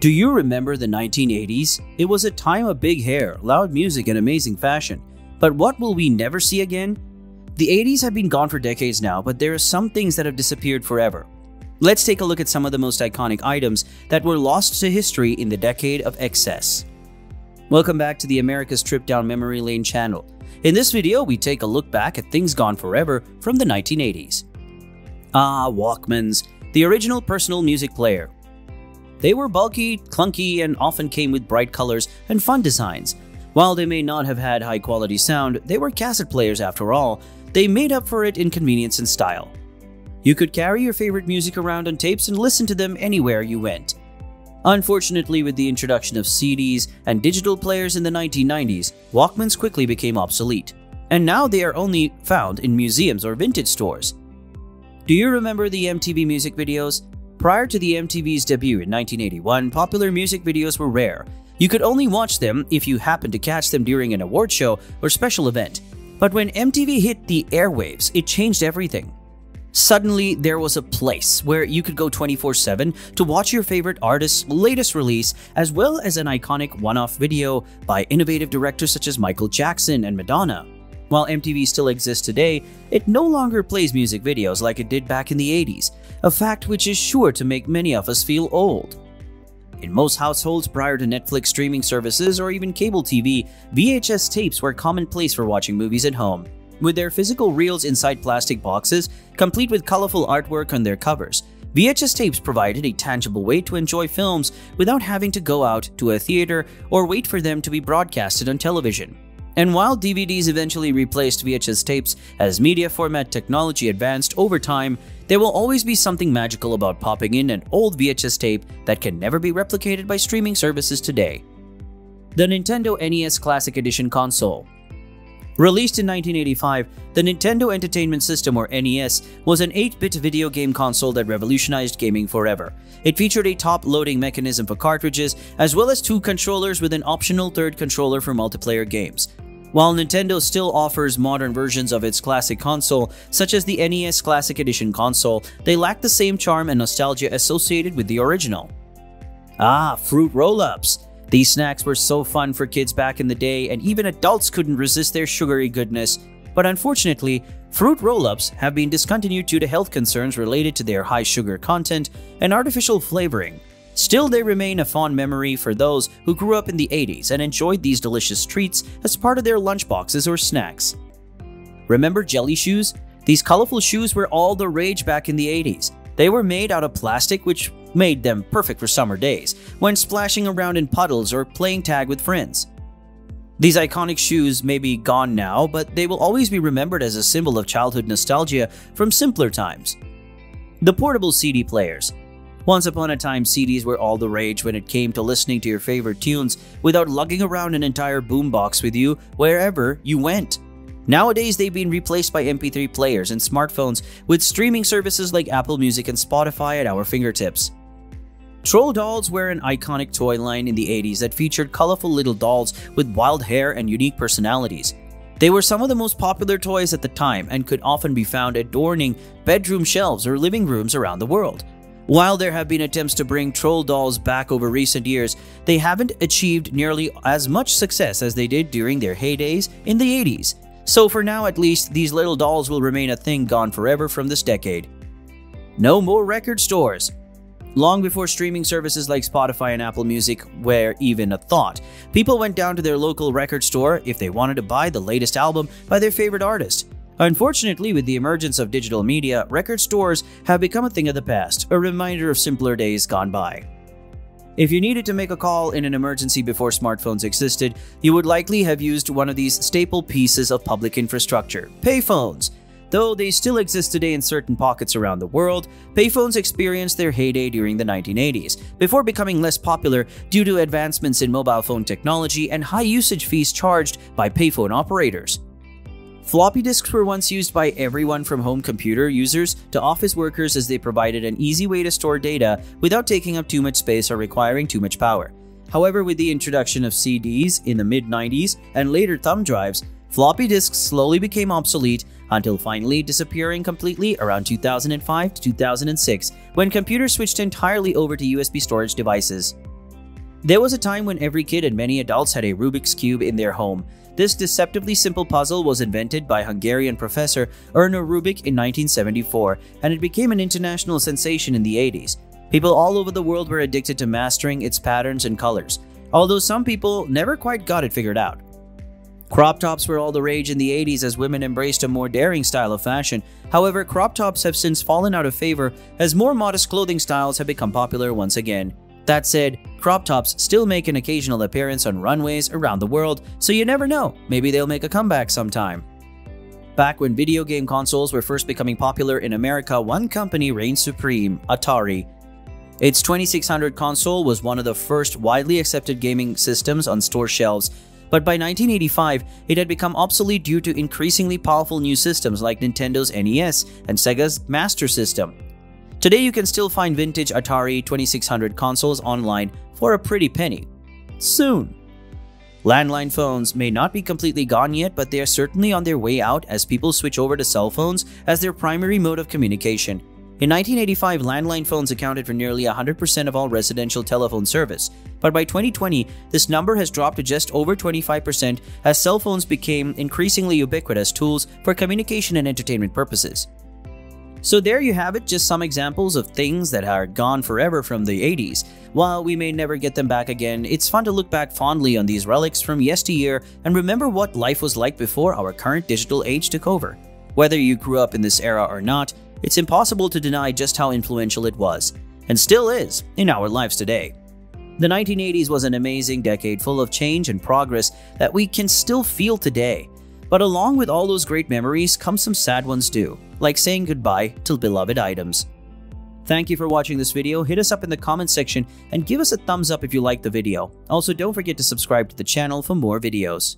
Do you remember the 1980s? It was a time of big hair, loud music, and amazing fashion. But what will we never see again? The 80s have been gone for decades now, but there are some things that have disappeared forever. Let's take a look at some of the most iconic items that were lost to history in the decade of excess. Welcome back to the America's Trip Down Memory Lane channel. In this video, we take a look back at things gone forever from the 1980s. Walkmans, the original personal music player. They were bulky, clunky, and often came with bright colors and fun designs. While they may not have had high-quality sound, they were cassette players after all. They made up for it in convenience and style. You could carry your favorite music around on tapes and listen to them anywhere you went. Unfortunately, with the introduction of CDs and digital players in the 1990s, Walkmans quickly became obsolete. And now they are only found in museums or vintage stores. Do you remember the MTV music videos? Prior to the MTV's debut in 1981, popular music videos were rare. You could only watch them if you happened to catch them during an award show or special event. But when MTV hit the airwaves, it changed everything. Suddenly, there was a place where you could go 24/7 to watch your favorite artist's latest release, as well as an iconic one-off video by innovative directors such as Michael Jackson and Madonna. While MTV still exists today, it no longer plays music videos like it did back in the 80s, a fact which is sure to make many of us feel old. In most households prior to Netflix streaming services or even cable TV, VHS tapes were commonplace for watching movies at home. With their physical reels inside plastic boxes, complete with colorful artwork on their covers, VHS tapes provided a tangible way to enjoy films without having to go out to a theater or wait for them to be broadcasted on television. And while DVDs eventually replaced VHS tapes as media format technology advanced over time, there will always be something magical about popping in an old VHS tape that can never be replicated by streaming services today. The Nintendo NES Classic Edition console. Released in 1985, the Nintendo Entertainment System, or NES, was an 8-bit video game console that revolutionized gaming forever. It featured a top-loading mechanism for cartridges, as well as 2 controllers with an optional third controller for multiplayer games. While Nintendo still offers modern versions of its classic console, such as the NES Classic Edition console, they lack the same charm and nostalgia associated with the original. Fruit Rollups. These snacks were so fun for kids back in the day, and even adults couldn't resist their sugary goodness. But unfortunately, Fruit Rollups have been discontinued due to health concerns related to their high sugar content and artificial flavoring. Still, they remain a fond memory for those who grew up in the 80s and enjoyed these delicious treats as part of their lunchboxes or snacks. Remember jelly shoes? These colorful shoes were all the rage back in the 80s. They were made out of plastic, which made them perfect for summer days, when splashing around in puddles or playing tag with friends. These iconic shoes may be gone now, but they will always be remembered as a symbol of childhood nostalgia from simpler times. The portable CD players. Once upon a time, CDs were all the rage when it came to listening to your favorite tunes without lugging around an entire boombox with you wherever you went. Nowadays, they've been replaced by MP3 players and smartphones with streaming services like Apple Music and Spotify at our fingertips. Troll dolls were an iconic toy line in the 80s that featured colorful little dolls with wild hair and unique personalities. They were some of the most popular toys at the time and could often be found adorning bedroom shelves or living rooms around the world. While there have been attempts to bring troll dolls back over recent years, they haven't achieved nearly as much success as they did during their heydays in the 80s. So for now at least, these little dolls will remain a thing gone forever from this decade. No more record stores. Long before streaming services like Spotify and Apple Music were even a thought, people went down to their local record store if they wanted to buy the latest album by their favorite artist. Unfortunately, with the emergence of digital media, record stores have become a thing of the past, a reminder of simpler days gone by. If you needed to make a call in an emergency before smartphones existed, you would likely have used one of these staple pieces of public infrastructure, payphones. Though they still exist today in certain pockets around the world, payphones experienced their heyday during the 1980s, before becoming less popular due to advancements in mobile phone technology and high usage fees charged by payphone operators. Floppy disks were once used by everyone from home computer users to office workers, as they provided an easy way to store data without taking up too much space or requiring too much power. However, with the introduction of CDs in the mid-90s and later thumb drives, floppy disks slowly became obsolete until finally disappearing completely around 2005 to 2006, when computers switched entirely over to USB storage devices. There was a time when every kid and many adults had a Rubiks Cube in their home. This deceptively simple puzzle was invented by Hungarian professor Erno Rubik in 1974, and it became an international sensation in the 80s. People all over the world were addicted to mastering its patterns and colors, although some people never quite got it figured out. Crop tops were all the rage in the 80s as women embraced a more daring style of fashion. However, crop tops have since fallen out of favor as more modest clothing styles have become popular once again. That said, crop tops still make an occasional appearance on runways around the world, so you never know, maybe they'll make a comeback sometime. Back when video game consoles were first becoming popular in America, one company reigned supreme, Atari. Its 2600 console was one of the first widely accepted gaming systems on store shelves, but by 1985, it had become obsolete due to increasingly powerful new systems like Nintendo's NES and Sega's Master System. Today, you can still find vintage Atari 2600 consoles online for a pretty penny. Soon. Landline phones may not be completely gone yet, but they are certainly on their way out as people switch over to cell phones as their primary mode of communication. In 1985, landline phones accounted for nearly 100% of all residential telephone service, but by 2020, this number has dropped to just over 25% as cell phones became increasingly ubiquitous tools for communication and entertainment purposes. So there you have it, just some examples of things that are gone forever from the 80s. While we may never get them back again, it's fun to look back fondly on these relics from yesteryear and remember what life was like before our current digital age took over. Whether you grew up in this era or not, it's impossible to deny just how influential it was, and still is, in our lives today. The 1980s was an amazing decade full of change and progress that we can still feel today. But along with all those great memories come some sad ones too, like saying goodbye to beloved items. Thank you for watching this video. Hit us up in the comments section and give us a thumbs up if you liked the video. Also, don't forget to subscribe to the channel for more videos.